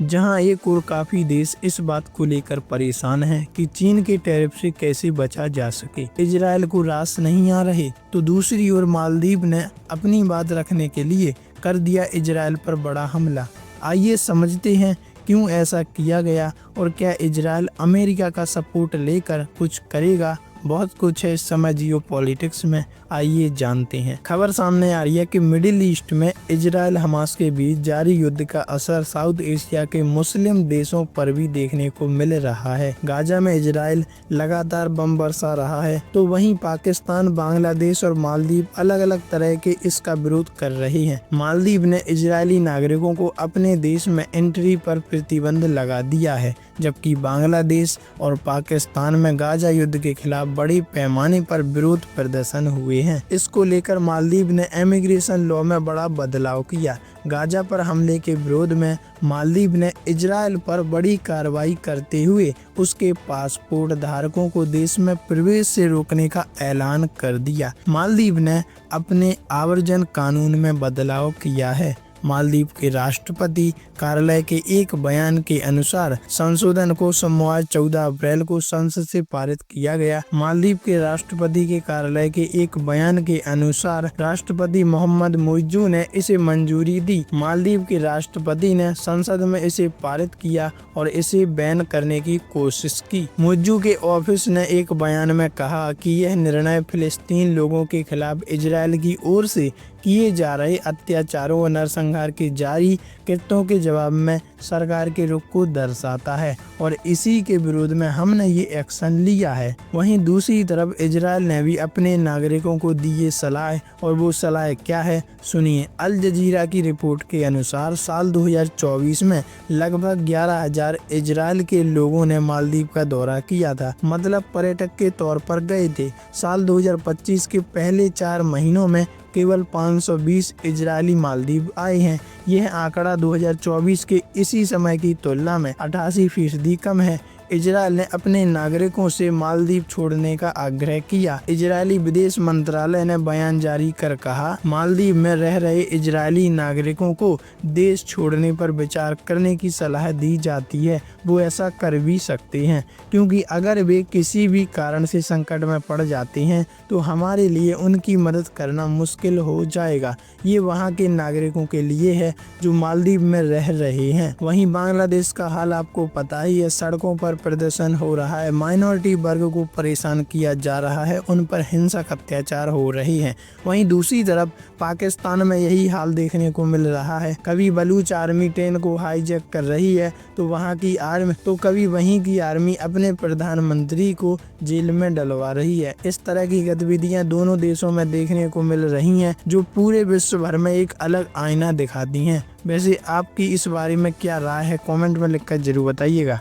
जहां एक और काफी देश इस बात को लेकर परेशान हैं कि चीन के टैरिफ से कैसे बचा जा सके। इजराइल को रास नहीं आ रहे तो दूसरी ओर मालदीव ने अपनी बात रखने के लिए कर दिया इजराइल पर बड़ा हमला। आइए समझते हैं क्यों ऐसा किया गया और क्या इजराइल अमेरिका का सपोर्ट लेकर कुछ करेगा। बहुत कुछ है इस समय जियो पॉलिटिक्स में, आइए जानते हैं। खबर सामने आ रही है कि मिडिल ईस्ट में इजराइल हमास के बीच जारी युद्ध का असर साउथ एशिया के मुस्लिम देशों पर भी देखने को मिल रहा है। गाजा में इजराइल लगातार बम बरसा रहा है तो वहीं पाकिस्तान, बांग्लादेश और मालदीव अलग अलग तरह के इसका विरोध कर रहे हैं। मालदीव ने इजरायली नागरिकों को अपने देश में एंट्री पर प्रतिबंध लगा दिया है, जबकि बांग्लादेश और पाकिस्तान में गाजा युद्ध के खिलाफ बड़े पैमाने पर विरोध प्रदर्शन हुए हैं। इसको लेकर मालदीव ने इमिग्रेशन लॉ में बड़ा बदलाव किया। गाजा पर हमले के विरोध में मालदीव ने इजराइल पर बड़ी कार्रवाई करते हुए उसके पासपोर्ट धारकों को देश में प्रवेश से रोकने का ऐलान कर दिया। मालदीव ने अपने आवर्जन कानून में बदलाव किया है। मालदीव के राष्ट्रपति कार्यालय के एक बयान के अनुसार संशोधन को सोमवार 14 अप्रैल को संसद से पारित किया गया। मालदीव के राष्ट्रपति के कार्यालय के एक बयान के अनुसार राष्ट्रपति मोहम्मद मुइज्जू ने इसे मंजूरी दी। मालदीव के राष्ट्रपति ने संसद में इसे पारित किया और इसे बैन करने की कोशिश की। मुइज्जू के ऑफिस ने एक बयान में कहा कि यह निर्णय फिलिस्तीन लोगों के खिलाफ इजराइल की ओर से किए जा रहे अत्याचारों और नरसंहार के जारी कृत्यों के जवाब में सरकार के रुख को दर्शाता है और इसी के विरोध में हमने ये एक्शन लिया है। वहीं दूसरी तरफ इजराइल ने भी अपने नागरिकों को दी ये सलाह, और वो सलाह क्या है सुनिए। अल जजीरा की रिपोर्ट के अनुसार साल 2024 में लगभग 11,000 इजराइल के लोगों ने मालदीव का दौरा किया था, मतलब पर्यटक के तौर पर गए थे। साल 2025 के पहले 4 महीनों में केवल 520 इजरायली मालदीव आए हैं। यह आंकड़ा 2024 के इसी समय की तुलना में 88% कम है। इजराइल ने अपने नागरिकों से मालदीव छोड़ने का आग्रह किया। इजरायली विदेश मंत्रालय ने बयान जारी कर कहा, मालदीव में रह रहे इजरायली नागरिकों को देश छोड़ने पर विचार करने की सलाह दी जाती है। वो ऐसा कर भी सकते हैं, क्योंकि अगर वे किसी भी कारण से संकट में पड़ जाते हैं तो हमारे लिए उनकी मदद करना मुश्किल हो जाएगा। ये वहाँ के नागरिकों के लिए है जो मालदीव में रह रहे हैं। वहीं बांग्लादेश का हाल आपको पता ही है, सड़कों पर प्रदर्शन हो रहा है, माइनॉरिटी वर्ग को परेशान किया जा रहा है, उन पर हिंसक अत्याचार हो रहे हैं। वहीं दूसरी तरफ पाकिस्तान में यही हाल देखने को मिल रहा है। कभी बलूच आर्मी ट्रेन को हाईजैक कर रही है तो वहां की आर्मी, तो कभी वहीं की आर्मी अपने प्रधानमंत्री को जेल में डलवा रही है। इस तरह की गतिविधियां दोनों देशों में देखने को मिल रही हैं, जो पूरे विश्व भर में एक अलग आईना दिखाती हैं। वैसे आपकी इस बारे में क्या राय है, कमेंट में लिखकर जरूर बताइएगा।